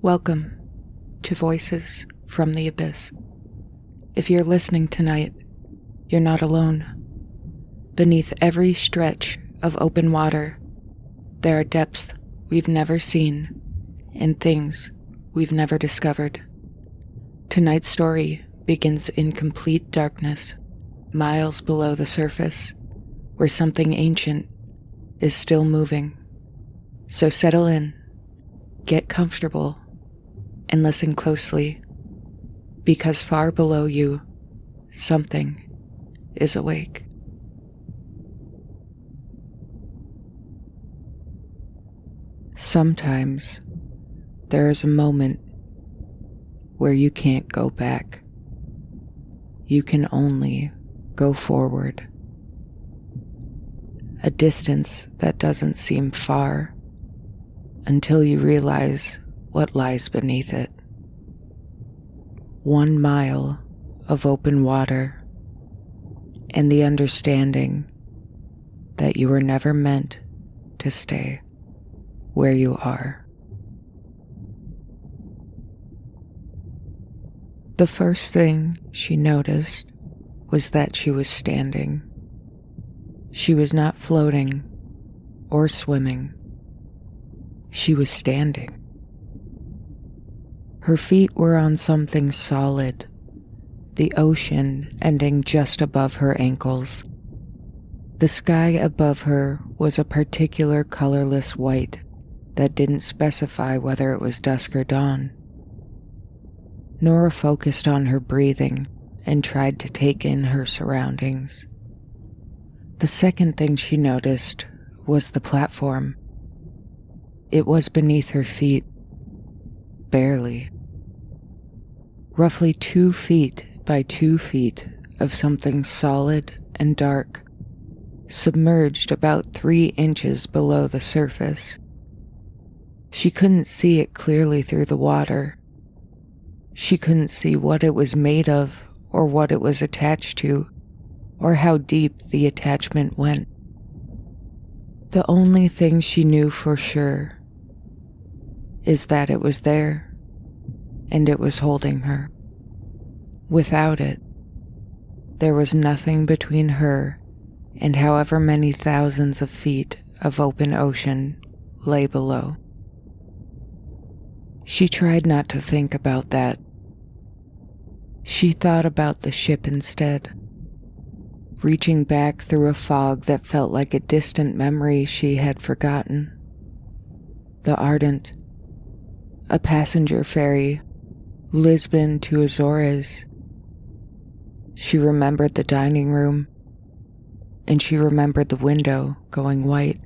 Welcome to Voices from the Abyss. If you're listening tonight, you're not alone. Beneath every stretch of open water, there are depths we've never seen and things we've never discovered. Tonight's story begins in complete darkness, miles below the surface, where something ancient is still moving. So settle in, get comfortable, and listen closely, because far below you, something is awake. Sometimes there is a moment where you can't go back. You can only go forward. A distance that doesn't seem far until you realize what lies beneath it. 1 mile of open water and the understanding that you were never meant to stay where you are. The first thing she noticed was that she was standing. She was not floating or swimming. She was standing. Her feet were on something solid, the ocean ending just above her ankles. The sky above her was a particular colorless white that didn't specify whether it was dusk or dawn. Nora focused on her breathing and tried to take in her surroundings. The second thing she noticed was the platform. It was beneath her feet, barely. Roughly 2 feet by 2 feet of something solid and dark, submerged about 3 inches below the surface. She couldn't see it clearly through the water. She couldn't see what it was made of or what it was attached to, or how deep the attachment went. The only thing she knew for sure is that it was there, and it was holding her. Without it, there was nothing between her and however many thousands of feet of open ocean lay below. She tried not to think about that. She thought about the ship instead, reaching back through a fog that felt like a distant memory she had forgotten. The Ardent, a passenger ferry, Lisbon to Azores. She remembered the dining room, and she remembered the window going white.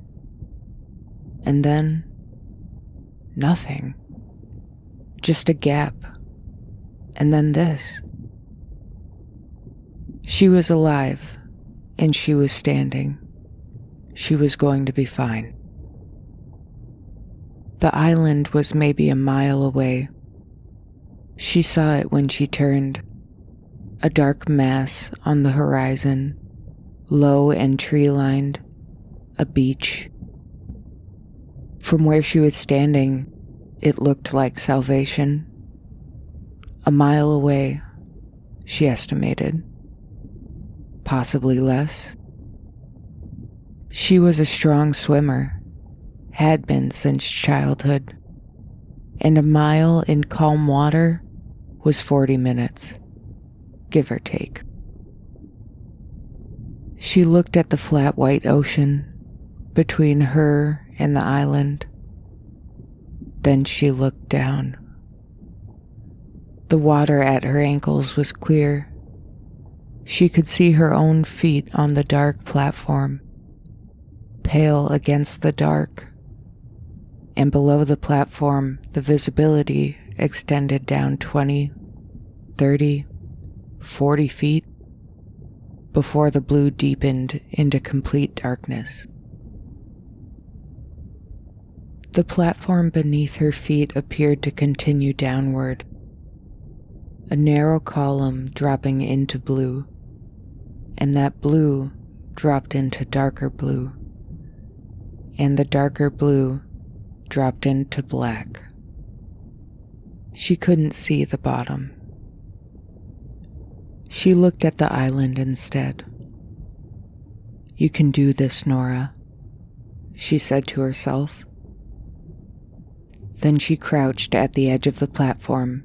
And then, nothing. Just a gap. And then this. She was alive, and she was standing. She was going to be fine. The island was maybe a mile away. She saw it when she turned. A dark mass on the horizon, low and tree-lined, a beach. From where she was standing, it looked like salvation. A mile away, she estimated. Possibly less. She was a strong swimmer, had been since childhood, and a mile in calm water was 40 minutes, give or take. She looked at the flat white ocean between her and the island. Then she looked down. The water at her ankles was clear. She could see her own feet on the dark platform, pale against the dark, and below the platform the visibility extended down 20, 30, 40 feet before the blue deepened into complete darkness. The platform beneath her feet appeared to continue downward, a narrow column dropping into blue, and that blue dropped into darker blue, and the darker blue dropped into black. She couldn't see the bottom. She looked at the island instead. "You can do this, Nora," she said to herself. Then she crouched at the edge of the platform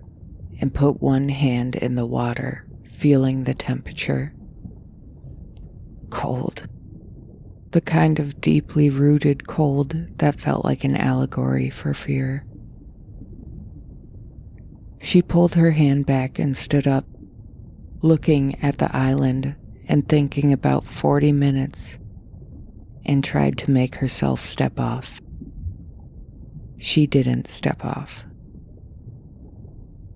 and put one hand in the water, feeling the temperature. Cold. The kind of deeply rooted cold that felt like an allegory for fear. She pulled her hand back and stood up, looking at the island and thinking about 40 minutes, and tried to make herself step off. She didn't step off.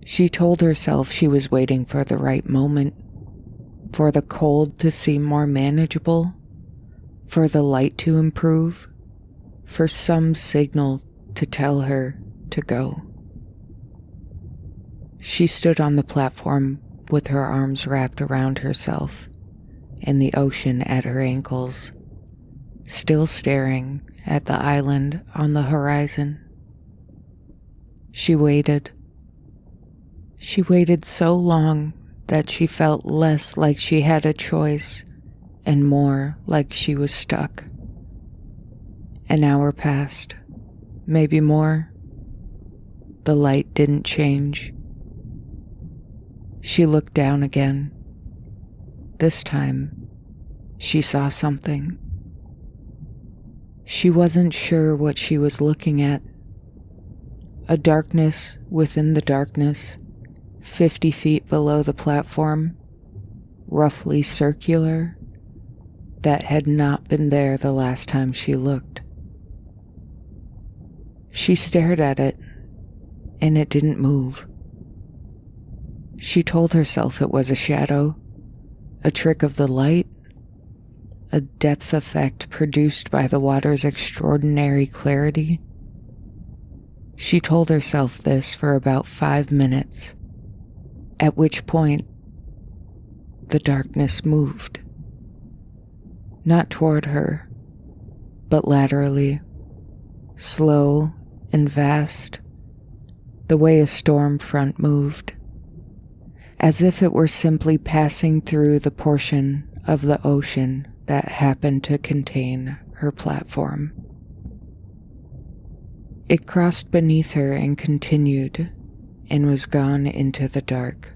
She told herself she was waiting for the right moment, for the cold to seem more manageable, for the light to improve, for some signal to tell her to go. She stood on the platform with her arms wrapped around herself and the ocean at her ankles, still staring at the island on the horizon. She waited. She waited so long that she felt less like she had a choice and more like she was stuck. An hour passed, maybe more. The light didn't change. She looked down again. This time, she saw something. She wasn't sure what she was looking at. A darkness within the darkness, 50 feet below the platform, roughly circular, that had not been there the last time she looked. She stared at it, and it didn't move. She told herself it was a shadow, a trick of the light, a depth effect produced by the water's extraordinary clarity. She told herself this for about 5 minutes, at which point the darkness moved. Not toward her, but laterally, slow and vast, the way a storm front moved, as if it were simply passing through the portion of the ocean that happened to contain her platform. It crossed beneath her and continued, and was gone into the dark,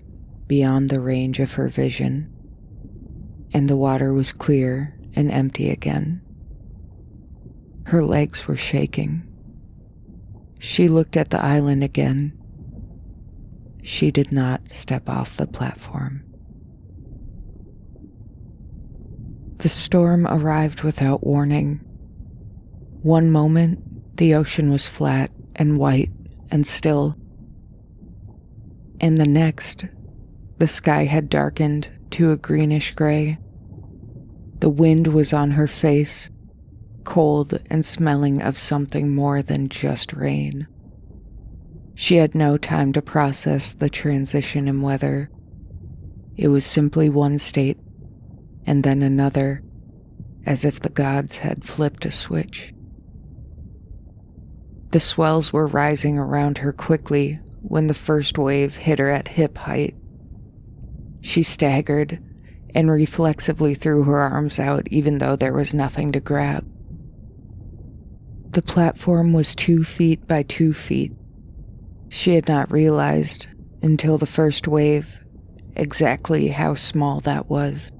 beyond the range of her vision, and the water was clear and empty again. Her legs were shaking. She looked at the island again. She did not step off the platform. The storm arrived without warning. One moment, the ocean was flat and white and still. And the next, the sky had darkened to a greenish gray. The wind was on her face, cold and smelling of something more than just rain. She had no time to process the transition in weather. It was simply one state, and then another, as if the gods had flipped a switch. The swells were rising around her quickly when the first wave hit her at hip height. She staggered and reflexively threw her arms out even though there was nothing to grab. The platform was 2 feet by 2 feet. She had not realized until the first wave exactly how small that was.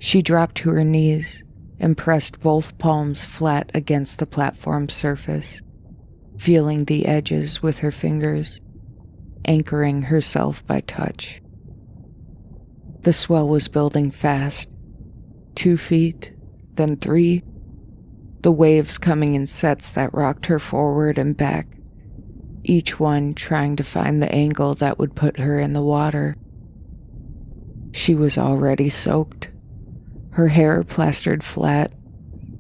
She dropped to her knees and pressed both palms flat against the platform's surface, feeling the edges with her fingers, anchoring herself by touch. The swell was building fast. 2 feet, then 3. The waves coming in sets that rocked her forward and back, each one trying to find the angle that would put her in the water. She was already soaked, her hair plastered flat,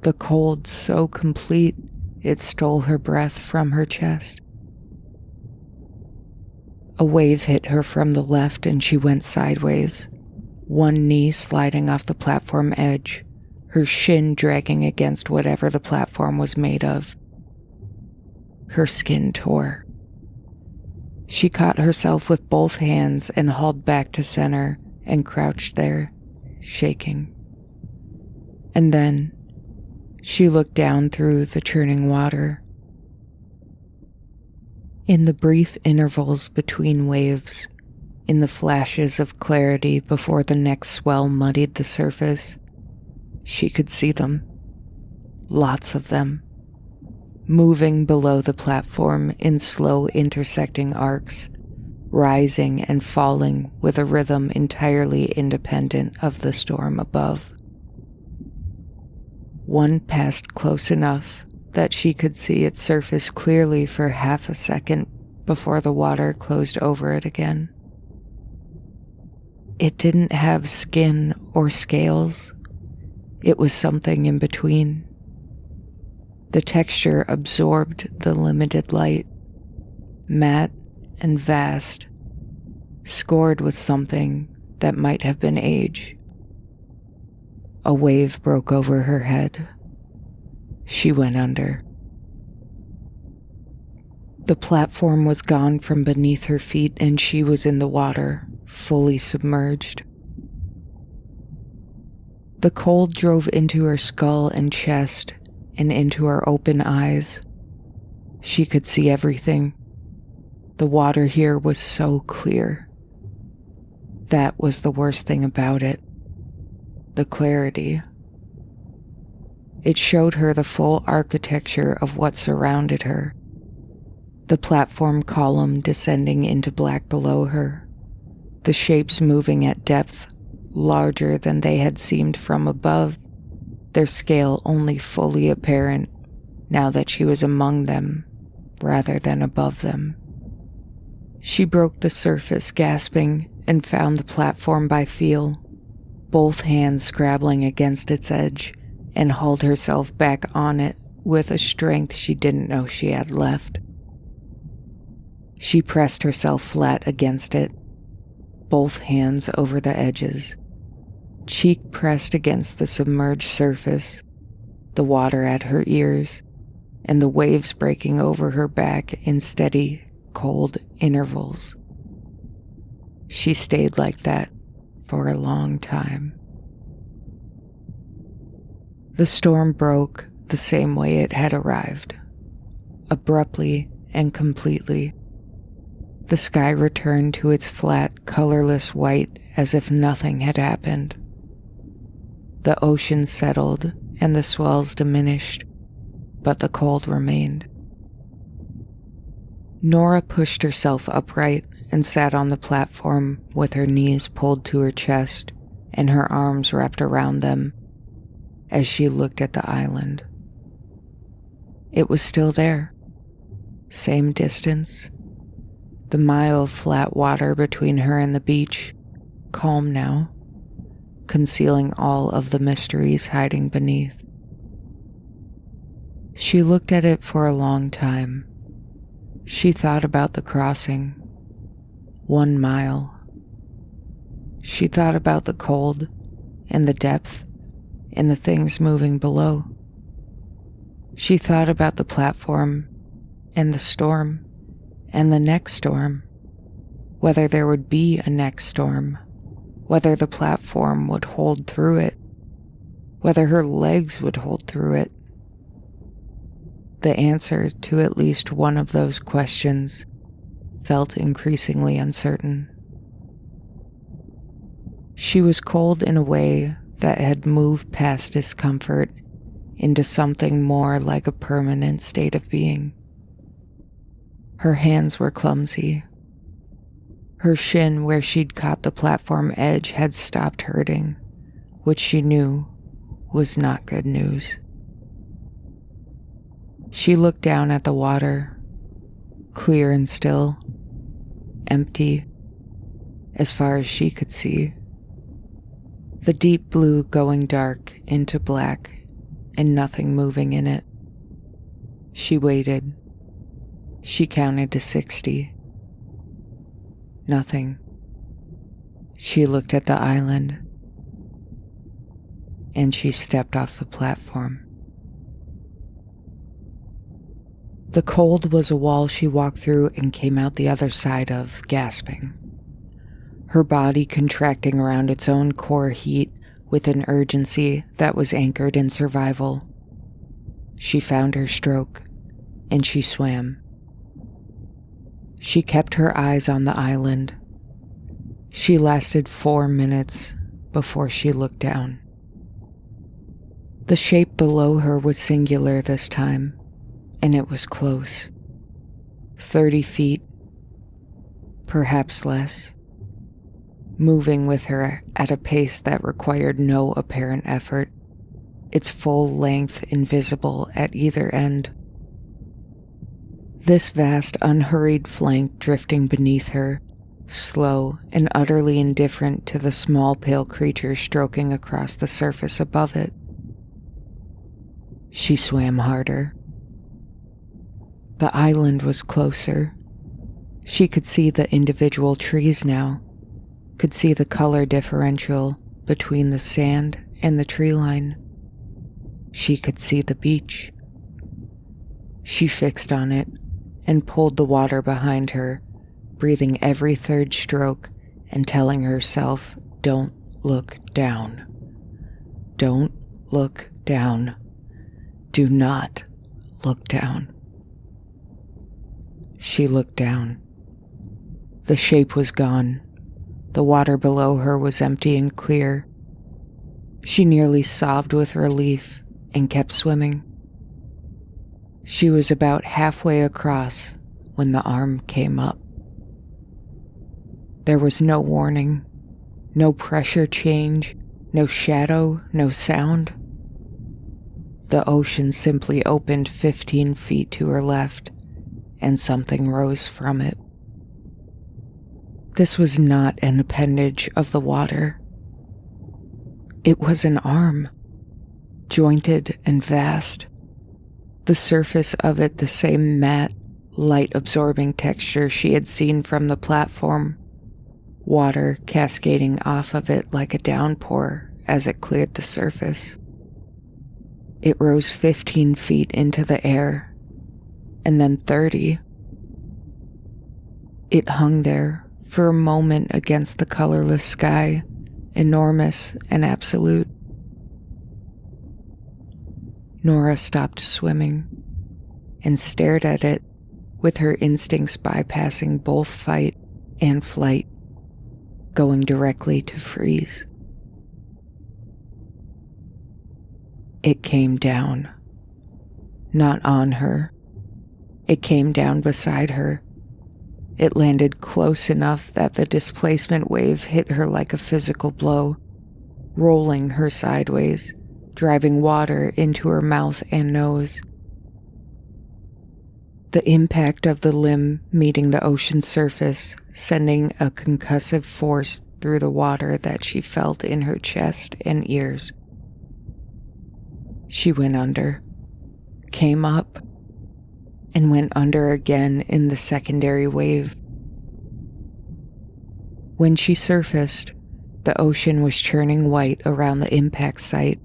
the cold so complete it stole her breath from her chest. A wave hit her from the left and she went sideways, one knee sliding off the platform edge, her shin dragging against whatever the platform was made of. Her skin tore. She caught herself with both hands and hauled back to center and crouched there, shaking. And then she looked down through the churning water. In the brief intervals between waves, in the flashes of clarity before the next swell muddied the surface, she could see them. Lots of them. Moving below the platform in slow intersecting arcs, rising and falling with a rhythm entirely independent of the storm above. One passed close enough that she could see its surface clearly for half a second before the water closed over it again. It didn't have skin or scales. It was something in between. The texture absorbed the limited light, matte and vast, scored with something that might have been age. A wave broke over her head. She went under. The platform was gone from beneath her feet and she was in the water, fully submerged. The cold drove into her skull and chest and into her open eyes. She could see everything. The water here was so clear. That was the worst thing about it. The clarity. It showed her the full architecture of what surrounded her. The platform column descending into black below her. The shapes moving at depth, larger than they had seemed from above, their scale only fully apparent now that she was among them rather than above them. She broke the surface, gasping, and found the platform by feel, both hands scrabbling against its edge, and hauled herself back on it with a strength she didn't know she had left. She pressed herself flat against it, both hands over the edges, cheek pressed against the submerged surface, the water at her ears, and the waves breaking over her back in steady, cold intervals. She stayed like that for a long time. The storm broke the same way it had arrived, abruptly and completely. The sky returned to its flat, colorless white as if nothing had happened. The ocean settled and the swells diminished, but the cold remained. Nora pushed herself upright and sat on the platform with her knees pulled to her chest and her arms wrapped around them as she looked at the island. It was still there. Same distance. The mile of flat water between her and the beach, calm now, concealing all of the mysteries hiding beneath. She looked at it for a long time. She thought about the crossing. 1 mile. She thought about the cold and the depth and the things moving below. She thought about the platform and the storm and the next storm, whether there would be a next storm, whether the platform would hold through it, whether her legs would hold through it. The answer to at least one of those questions felt increasingly uncertain. She was cold in a way that had moved past discomfort into something more like a permanent state of being. Her hands were clumsy. Her shin where she'd caught the platform edge had stopped hurting, which she knew was not good news. She looked down at the water, clear and still, empty, as far as she could see. The deep blue going dark into black and nothing moving in it. She waited. She counted to 60. Nothing. She looked at the island, and she stepped off the platform. The cold was a wall she walked through and came out the other side of, gasping. Her body contracting around its own core heat with an urgency that was anchored in survival. She found her stroke, and she swam. She kept her eyes on the island. She lasted 4 minutes before she looked down. The shape below her was singular this time, and it was close. 30 feet, perhaps less, moving with her at a pace that required no apparent effort, its full length invisible at either end. This vast, unhurried flank drifting beneath her, slow and utterly indifferent to the small, pale creature stroking across the surface above it. She swam harder. The island was closer. She could see the individual trees now, could see the color differential between the sand and the tree line. She could see the beach. She fixed on it and pulled the water behind her, breathing every third stroke and telling herself, "Don't look down. Don't look down. Do not look down." She looked down. The shape was gone. The water below her was empty and clear. She nearly sobbed with relief and kept swimming. She was about halfway across when the arm came up. There was no warning, no pressure change, no shadow, no sound. The ocean simply opened 15 feet to her left, and something rose from it. This was not an appendage of the water. It was an arm, jointed and vast. The surface of it the same matte, light-absorbing texture she had seen from the platform, water cascading off of it like a downpour as it cleared the surface. It rose 15 feet into the air, and then 30. It hung there for a moment against the colorless sky, enormous and absolute. Nora stopped swimming and stared at it, with her instincts bypassing both fight and flight, going directly to freeze. It came down. Not on her. It came down beside her. It landed close enough that the displacement wave hit her like a physical blow, rolling her sideways, driving water into her mouth and nose. The impact of the limb meeting the ocean's surface, sending a concussive force through the water that she felt in her chest and ears. She went under, came up, and went under again in the secondary wave. When she surfaced, the ocean was churning white around the impact site,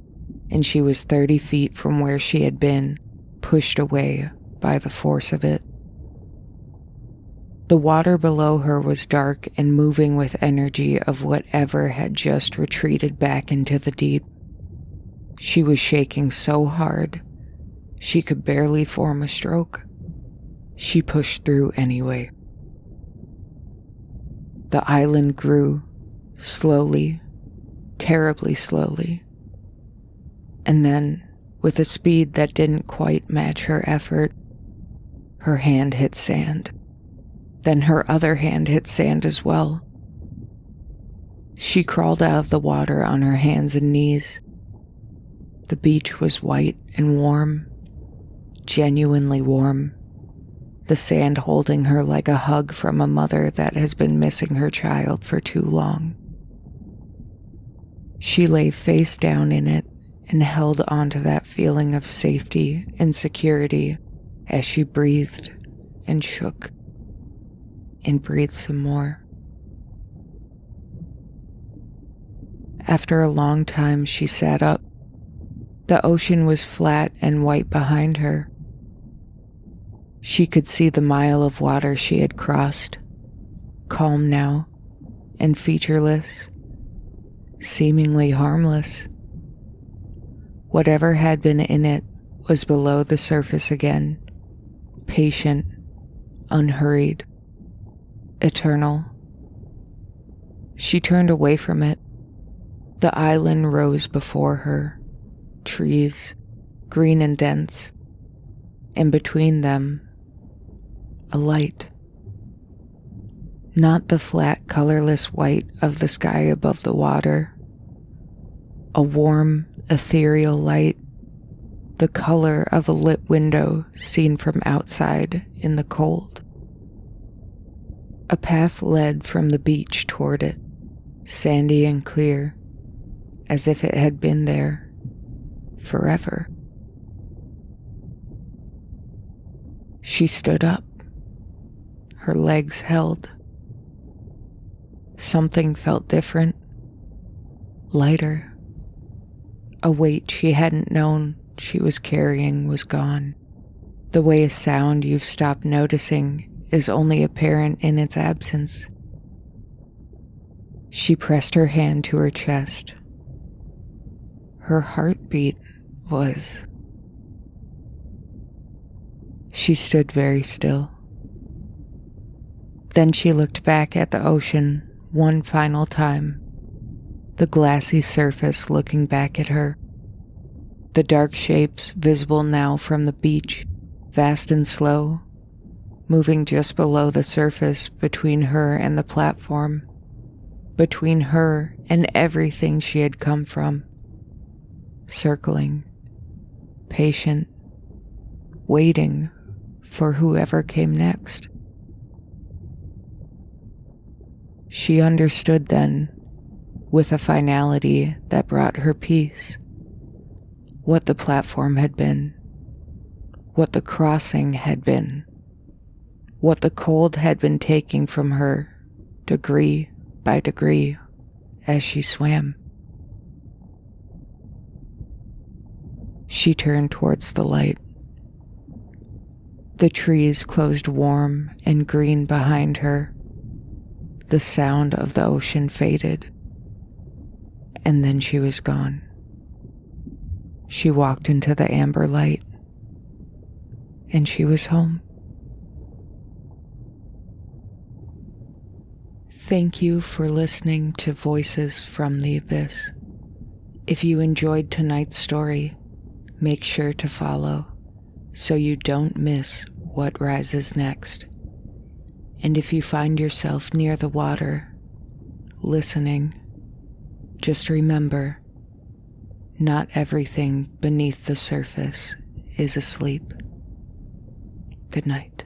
and she was 30 feet from where she had been, pushed away by the force of it. The water below her was dark and moving with energy of whatever had just retreated back into the deep. She was shaking so hard, she could barely form a stroke. She pushed through anyway. The island grew, slowly, terribly slowly. And then, with a speed that didn't quite match her effort, her hand hit sand. Then her other hand hit sand as well. She crawled out of the water on her hands and knees. The beach was white and warm, genuinely warm. The sand holding her like a hug from a mother that has been missing her child for too long. She lay face down in it and held onto that feeling of safety and security as she breathed and shook and breathed some more. After a long time, she sat up. The ocean was flat and white behind her. She could see the mile of water she had crossed, calm now and featureless, seemingly harmless. Whatever had been in it was below the surface again, patient, unhurried, eternal. She turned away from it. The island rose before her, trees, green and dense, and between them, a light. Not the flat, colorless white of the sky above the water. A warm, ethereal light, the color of a lit window seen from outside in the cold. A path led from the beach toward it, sandy and clear, as if it had been there forever. She stood up, her legs held. Something felt different, lighter. A weight she hadn't known she was carrying was gone. The way a sound you've stopped noticing is only apparent in its absence. She pressed her hand to her chest. Her heartbeat was... She stood very still. Then she looked back at the ocean one final time, the glassy surface looking back at her, the dark shapes visible now from the beach, vast and slow, moving just below the surface between her and the platform, between her and everything she had come from, circling, patient, waiting for whoever came next. She understood then, with a finality that brought her peace, what the platform had been, what the crossing had been, what the cold had been taking from her, degree by degree, as she swam. She turned towards the light. The trees closed warm and green behind her. The sound of the ocean faded, and then she was gone. She walked into the amber light, and she was home. Thank you for listening to Voices from the Abyss. If you enjoyed tonight's story, make sure to follow so you don't miss what rises next. And if you find yourself near the water, listening, just remember, not everything beneath the surface is asleep. Good night.